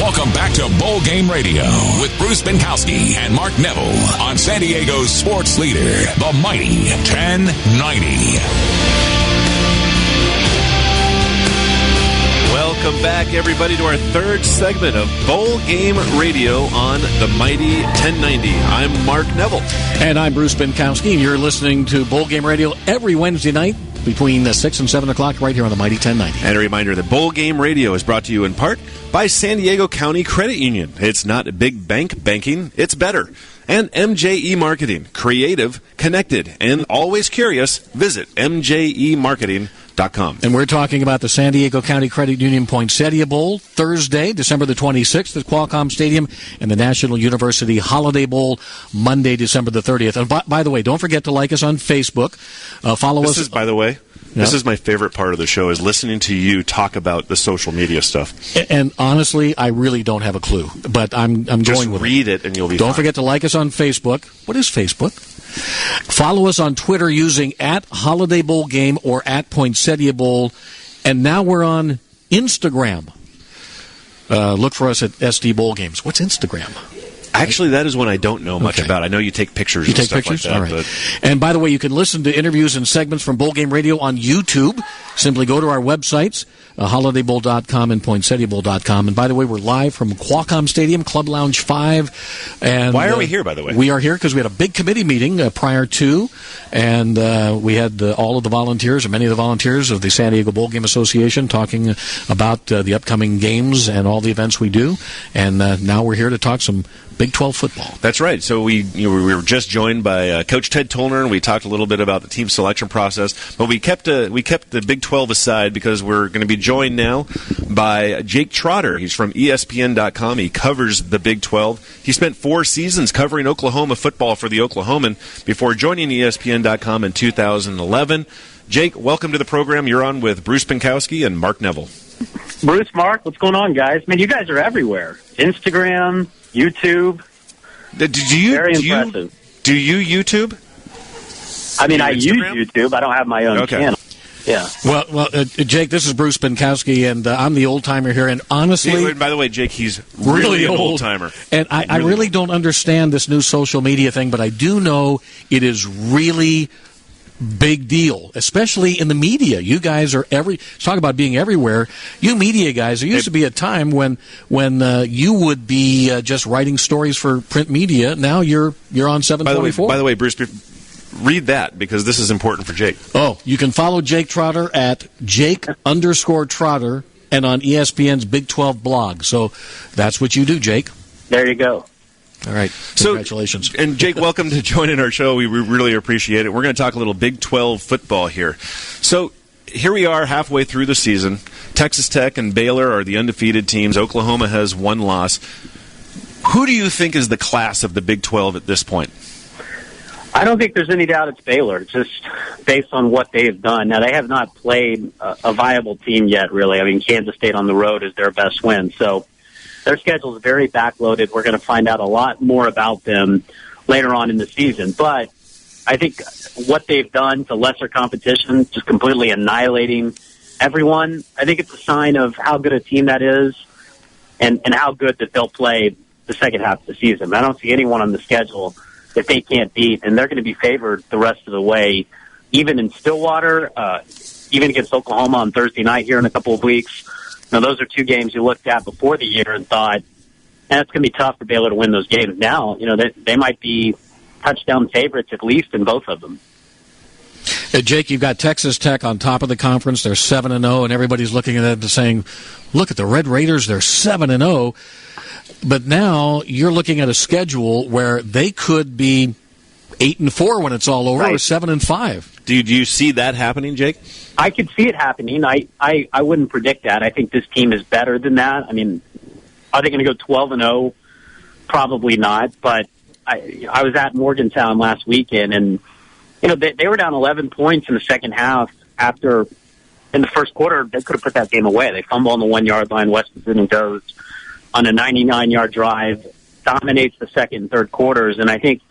Welcome back to Bowl Game Radio with Bruce Binkowski and Mark Neville on San Diego's sports leader, the mighty 1090. Welcome back, everybody, to our third segment of Bowl Game Radio on the mighty 1090. I'm Mark Neville. And I'm Bruce Binkowski, and you're listening to Bowl Game Radio every Wednesday night between 6 and 7 o'clock right here on the mighty 1090. And a reminder that Bowl Game Radio is brought to you in part by San Diego County Credit Union. It's not big bank banking, it's better. And MJE Marketing, creative, connected, and always curious. Visit mjemarketing.com. And we're talking about the San Diego County Credit Union Poinsettia Bowl, Thursday, December the 26th at Qualcomm Stadium, and the National University Holiday Bowl, Monday, December the 30th. And by the way, don't forget to like us on Facebook. Follow us. By the way, this is my favorite part of the show, is listening to you talk about the social media stuff. And honestly, I really don't have a clue, but I'm going with it. Just read it and you'll be Don't fine. forget to like us on Facebook. What is Facebook? Follow us on Twitter using @Holiday Bowl Game or @Poinsettia Bowl. And now we're on Instagram. Look for us at SD Bowl Games. What's Instagram? Actually, that is one I don't know much about. I know you take pictures and stuff like that. All right. But... And by the way, you can listen to interviews and segments from Bowl Game Radio on YouTube. Simply go to our websites, holidaybowl.com and poinsettiabowl.com. And by the way, we're live from Qualcomm Stadium, Club Lounge 5. And why are we here, by the way? We are here because we had a big committee meeting prior to, and we had all of the volunteers, or many of the volunteers of the San Diego Bowl Game Association talking about the upcoming games and all the events we do. And now we're here to talk some Big 12 football. That's right. So we were just joined by Coach Ted Tollner, and we talked a little bit about the team selection process. But we kept the Big 12 aside because we're going to be joined now by Jake Trotter. He's from ESPN.com. He covers the Big 12. He spent 4 seasons covering Oklahoma football for the Oklahoman before joining ESPN.com in 2011. Jake, welcome to the program. You're on with Bruce Binkowski and Mark Neville. Bruce, Mark, what's going on, guys? Man, you guys are everywhere. Instagram, YouTube. Very impressive. Do you YouTube? I mean, I use YouTube. I don't have my own channel. Yeah. Well, Jake, this is Bruce Binkowski, and I'm the old-timer here. And honestly... By the way, Jake, he's really an old-timer. And I really don't understand this new social media thing, but I do know it is really big deal, especially in the media. You guys are talk about being everywhere. You media guys, there used to be a time when you would be just writing stories for print media. Now you're on 724. By the way, Bruce, read that because this is important for Jake. Oh, you can follow Jake Trotter at Jake_Trotter and on ESPN's Big 12 blog. So that's what you do, Jake. There you go. All right. Congratulations. And Jake, welcome to joining our show. We really appreciate it. We're going to talk a little Big 12 football here. So here we are halfway through the season. Texas Tech and Baylor are the undefeated teams. Oklahoma has 1 loss. Who do you think is the class of the Big 12 at this point? I don't think there's any doubt it's Baylor, just based on what they have done. Now, they have not played a viable team yet, really. I mean, Kansas State on the road is their best win. So their schedule is very backloaded. We're going to find out a lot more about them later on in the season. But I think what they've done to lesser competition, just completely annihilating everyone, I think it's a sign of how good a team that is and how good that they'll play the second half of the season. I don't see anyone on the schedule that they can't beat, and they're going to be favored the rest of the way, even in Stillwater, even against Oklahoma on Thursday night here in a couple of weeks. Now, those are 2 games you looked at before the year and thought, it's going to be tough for Baylor to win those games. Now, they might be touchdown favorites at least in both of them. Jake, you've got Texas Tech on top of the conference. They're 7-0, and everybody's looking at it and saying, look at the Red Raiders, they're 7-0. But now you're looking at a schedule where they could be 8-4 when it's all over, right, or 7-5. Do you see that happening, Jake? I could see it happening. I wouldn't predict that. I think this team is better than that. I mean, are they going to go 12-0? Probably not. But I was at Morgantown last weekend, and they were down 11 points in the second half. After in the first quarter, they could have put that game away. They fumble on the 1-yard line. West Virginia goes on a 99-yard drive, dominates the second and third quarters, and I think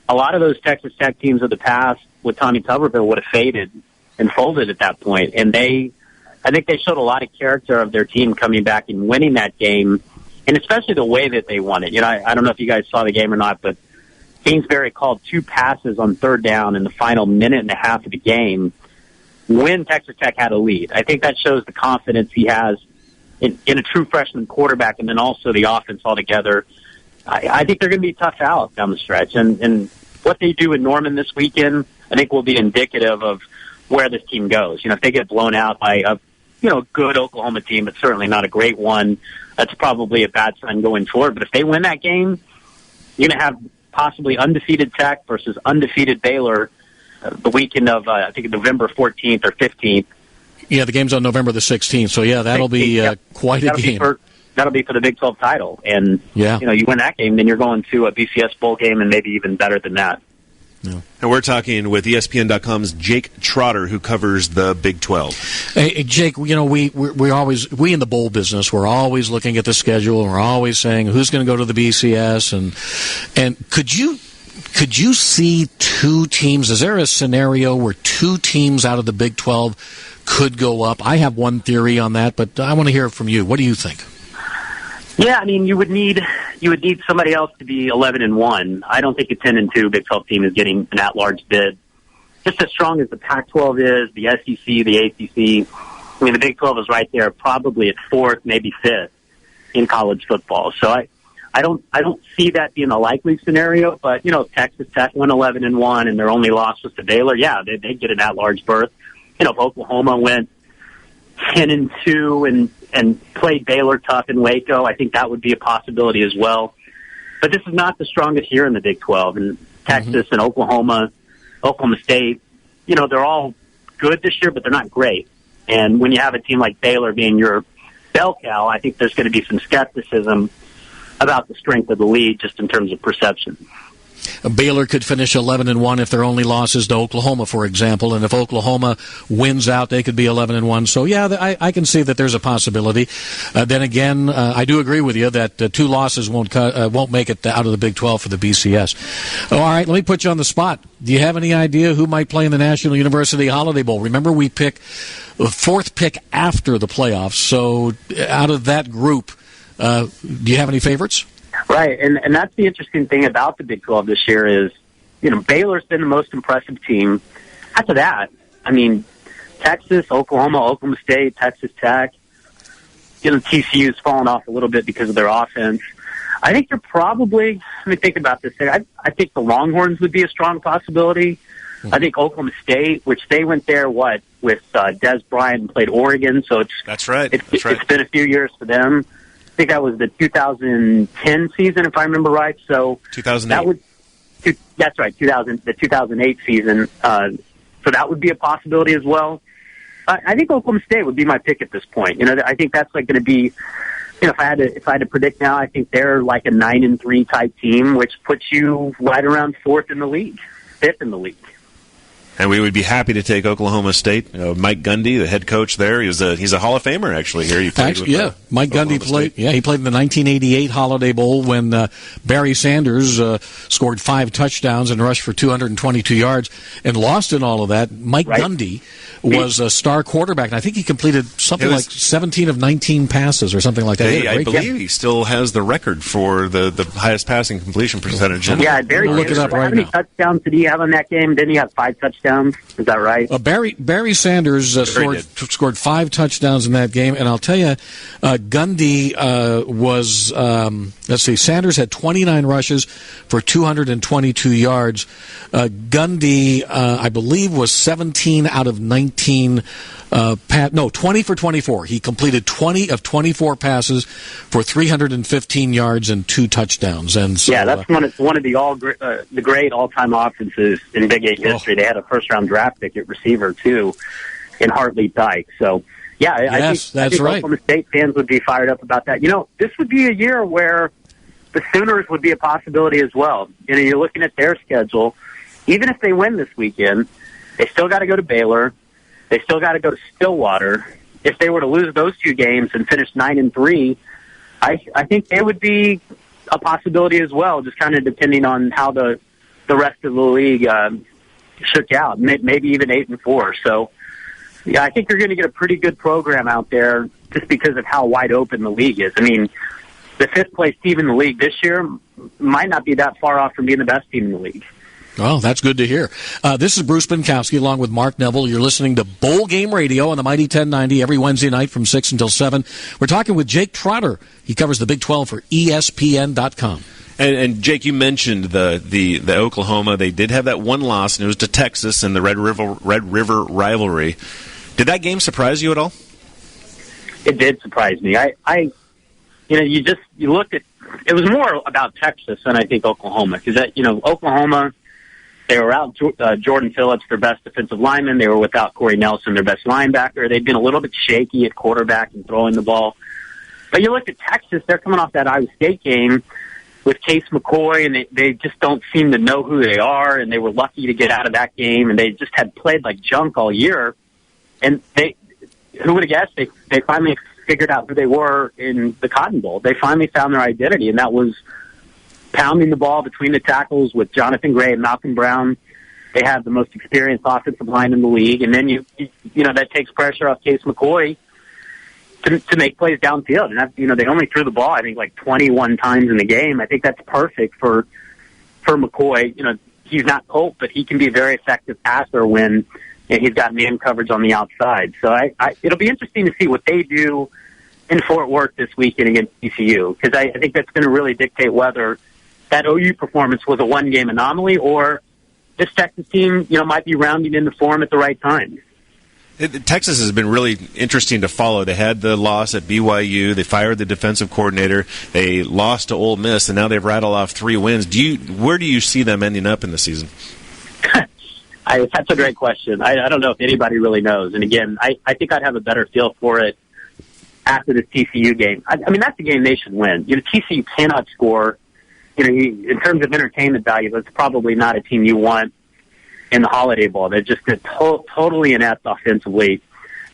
a lot of those Texas Tech teams of the past with Tommy Tuberville would have faded and folded at that point. And I think they showed a lot of character of their team coming back and winning that game and especially the way that they won it. You know, I don't know if you guys saw the game or not, but Kingsbury called 2 passes on third down in the final minute and a half of the game when Texas Tech had a lead. I think that shows the confidence he has in a true freshman quarterback, and then also the offense altogether. I think they're going to be tough out down the stretch, and what they do in Norman this weekend, I think, will be indicative of where this team goes. You know, if they get blown out by a good Oklahoma team, but certainly not a great one, that's probably a bad sign going forward. But if they win that game, you're going to have possibly undefeated Tech versus undefeated Baylor the weekend of, I think, November 14th or 15th. Yeah, the game's on November the 16th, so yeah, that'll be quite a game. That'll be for the Big 12 title, and you win that game, then you're going to a BCS bowl game, and maybe even better than that. Yeah. And we're talking with ESPN.com's Jake Trotter, who covers the Big 12. Hey, Jake, we in the bowl business, we're always looking at the schedule, and we're always saying who's going to go to the BCS, and could you see 2 teams? Is there a scenario where 2 teams out of the Big 12 could go up? I have one theory on that, but I want to hear it from you. What do you think? Yeah, I mean, you would need somebody else to be 11-1. I don't think a 10-2 Big 12 team is getting an at-large bid. Just as strong as the Pac-12 is, the SEC, the ACC. I mean, the Big 12 is right there, probably at 4th, maybe 5th in college football. So I don't see that being a likely scenario. But if Texas Tech went 11-1 and their only loss was to Baylor, yeah, they'd get an at-large berth. If Oklahoma went 10-2 and played Baylor tough in Waco, I think that would be a possibility as well. But this is not the strongest year in the Big 12. And Texas and Oklahoma State, they're all good this year, but they're not great. And when you have a team like Baylor being your bell cow, I think there's going to be some skepticism about the strength of the league just in terms of perception. Baylor could finish 11-1 if their only loss is to Oklahoma, for example, and if Oklahoma wins out, they could be 11-1. So yeah, I can see that there's a possibility. Then again, I do agree with you that 2 losses won't make it out of the Big 12 for the BCS. All right, let me put you on the spot. Do you have any idea who might play in the National University Holiday Bowl? Remember, we pick the 4th pick after the playoffs. So out of that group, do you have any favorites? Right, and that's the interesting thing about the Big 12 this year is, Baylor's been the most impressive team. After that, I mean, Texas, Oklahoma State, Texas Tech, TCU's fallen off a little bit because of their offense. I think you're probably, let me think about this. I think the Longhorns would be a strong possibility. I think Oklahoma State, which they went there, with Des Bryant and played Oregon, so that's right. It's been a few years for them. I think that was the 2010 season, if I remember right. So 2008. That's right, the 2008 season. So that would be a possibility as well. I think Oklahoma State would be my pick at this point. I think that's going to be. If I had to predict now, I think they're like a 9-3 type team, which puts you right around 4th in the league, 5th in the league. And we would be happy to take Oklahoma State. Mike Gundy, the head coach there, he's a Hall of Famer actually. Here, Mike Gundy played. Yeah, he played in the 1988 Holiday Bowl when Barry Sanders scored 5 touchdowns and rushed for 222 yards and lost in all of that. Mike Gundy was a star quarterback, and I think he completed something like 17 of 19 passes or something like that. I believe he still has the record for the highest passing completion percentage. Yeah, Barry Sanders. Look it up right now. How many touchdowns did he have on that game? Didn't he have 5 touchdowns? Is that right? Barry Sanders scored 5 touchdowns in that game, and I'll tell you, Gundy was. Let's see, Sanders had 29 rushes for 222 yards. Gundy, I believe, was 17 out of 19. 20 for 24. He completed 20 of 24 passes for 315 yards and 2 touchdowns. And so, that's one of the great all-time offenses in Big 8 history. They had a first-round draft pick at receiver too, in Hartley Dyke. So, I think Oklahoma State fans would be fired up about that. This would be a year where the Sooners would be a possibility as well. You're looking at their schedule. Even if they win this weekend, they still got to go to Baylor. They still got to go to Stillwater. If they were to lose those 2 games and finish 9-3, I think they would be a possibility as well, just kind of depending on how the rest of the league shook out. Maybe even 8-4. So, I think you're going to get a pretty good program out there just because of how wide open the league is. I mean, the fifth-place team in the league this year might not be that far off from being the best team in the league. Well, that's good to hear. This is Bruce Binkowski along with Mark Neville. You're listening to Bowl Game Radio on the Mighty 1090 every Wednesday night from 6 until 7. We're talking with Jake Trotter. He covers the Big 12 for ESPN.com. And Jake, you mentioned the Oklahoma. They did have that one loss, and it was to Texas in the Red River rivalry. Did that game surprise you at all? It did surprise me. You looked at it was more about Texas than I think Oklahoma, because Oklahoma, they were out Jordan Phillips, their best defensive lineman. They were without Corey Nelson, their best linebacker. They'd been a little bit shaky at quarterback and throwing the ball. But you look at Texas, they're coming off that Iowa State game with Case McCoy, and they just don't seem to know who they are, and they were lucky to get out of that game, and they just had played like junk all year. And who would have guessed they finally figured out who they were in the Cotton Bowl. They finally found their identity, and that was pounding the ball between the tackles with Jonathan Gray and Malcolm Brown. They have the most experienced offensive line in the league, and then that takes pressure off Case McCoy to make plays downfield. And that's, they only threw the ball, I think, like 21 times in the game. I think that's perfect for McCoy. He's not Colt, but he can be a very effective passer when he's got man coverage on the outside. So it'll be interesting to see what they do in Fort Worth this weekend against TCU, because I think that's going to really dictate whether that OU performance was a one-game anomaly or this Texas team, might be rounding into form at the right time. Texas has been really interesting to follow. They had the loss at BYU. They fired the defensive coordinator. They lost to Ole Miss, and now they've rattled off 3 wins. Where do you see them ending up in the season? That's a great question. I don't know if anybody really knows. And again, I think I'd have a better feel for it after the TCU game. I mean, that's a game they should win. TCU cannot score. In terms of entertainment value, that's probably not a team you want in the Holiday Bowl. They're just totally inept offensively.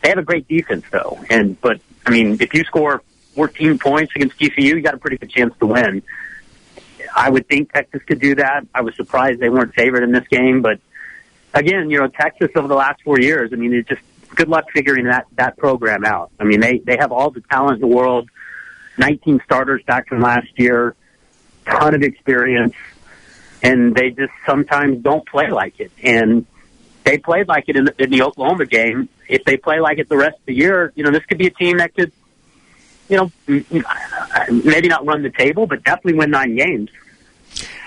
They have a great defense, though. But if you score 14 points against TCU, you got a pretty good chance to win. I would think Texas could do that. I was surprised they weren't favored in this game, but again, Texas over the last 4 years, it's just good luck figuring that program out. They have all the talent in the world, 19 starters back from last year, ton of experience, and they just sometimes don't play like it. And they played like it in the Oklahoma game. If they play like it the rest of the year, this could be a team that could, maybe not run the table, but definitely win 9 games.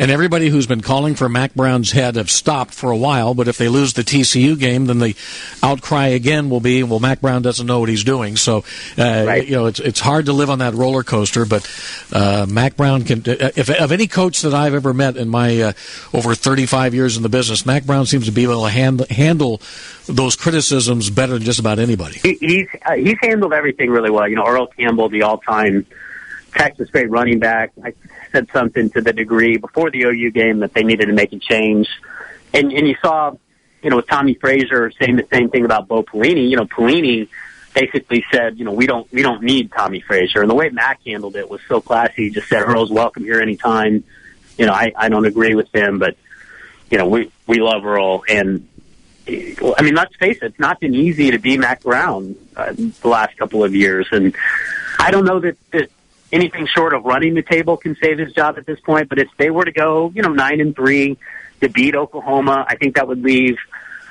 And everybody who's been calling for Mac Brown's head have stopped for a while, but if they lose the TCU game, then the outcry again will be, well, Mac Brown doesn't know what he's doing. So, right. It's hard to live on that roller coaster, but Mac Brown can, if of any coach that I've ever met in my over 35 years in the business, Mac Brown seems to be able to handle those criticisms better than just about anybody. He's handled everything really well. Earl Campbell, the all-time Texas great running back, I said something to the degree before the OU game that they needed to make a change. And you saw, with Tommy Frazier saying the same thing about Bo Pelini. Pelini basically said, we don't need Tommy Frazier. And the way Mac handled it was so classy. He just said, Earl's welcome here anytime. I don't agree with him, but, we love Earl. And, let's face it, it's not been easy to be Mac Brown the last couple of years. And I don't know that anything short of running the table can save his job at this point. But if they were to go, 9-3 to beat Oklahoma, I think that would leave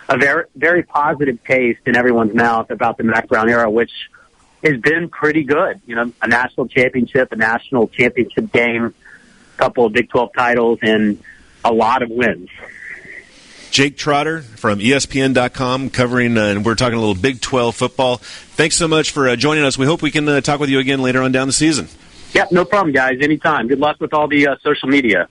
a very, very positive taste in everyone's mouth about the Mac Brown era, which has been pretty good. A national championship, a national championship game, a couple of Big 12 titles, and a lot of wins. Jake Trotter from ESPN.com covering, and we're talking a little Big 12 football. Thanks so much for joining us. We hope we can talk with you again later on down the season. Yep, no problem, guys. Anytime. Good luck with all the social media.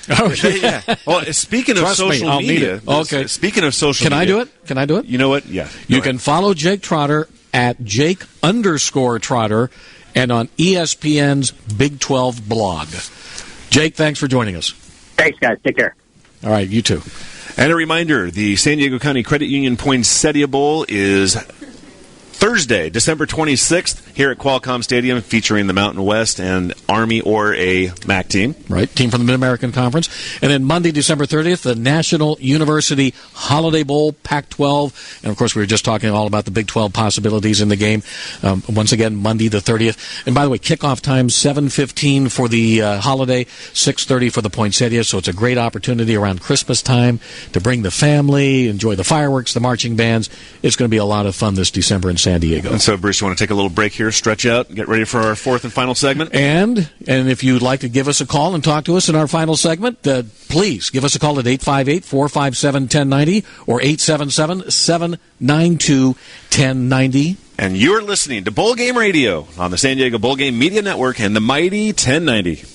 Oh, yeah. Well, speaking of social media. Okay. Speaking of social media. Can I do it? You know what? Yeah. You can follow Jake Trotter at Jake_Trotter and on ESPN's Big 12 blog. Jake, thanks for joining us. Thanks, guys. Take care. All right, you too. And a reminder, the San Diego County Credit Union Poinsettia Bowl is Thursday, December 26th, here at Qualcomm Stadium, featuring the Mountain West and Army or a MAC team. Right, team from the Mid-American Conference. And then Monday, December 30th, the National University Holiday Bowl, Pac-12. And, of course, we were just talking all about the Big 12 possibilities in the game. Once again, Monday the 30th. And, by the way, kickoff time, 7:15 for the holiday, 6:30 for the poinsettia. So it's a great opportunity around Christmas time to bring the family, enjoy the fireworks, the marching bands. It's going to be a lot of fun this December in San Diego. And so, Bruce, you want to take a little break here, stretch out, get ready for our fourth and final segment? And if you'd like to give us a call and talk to us in our final segment, please give us a call at 858-457-1090 or 877-792-1090. And you're listening to Bowl Game Radio on the San Diego Bowl Game Media Network and the mighty 1090.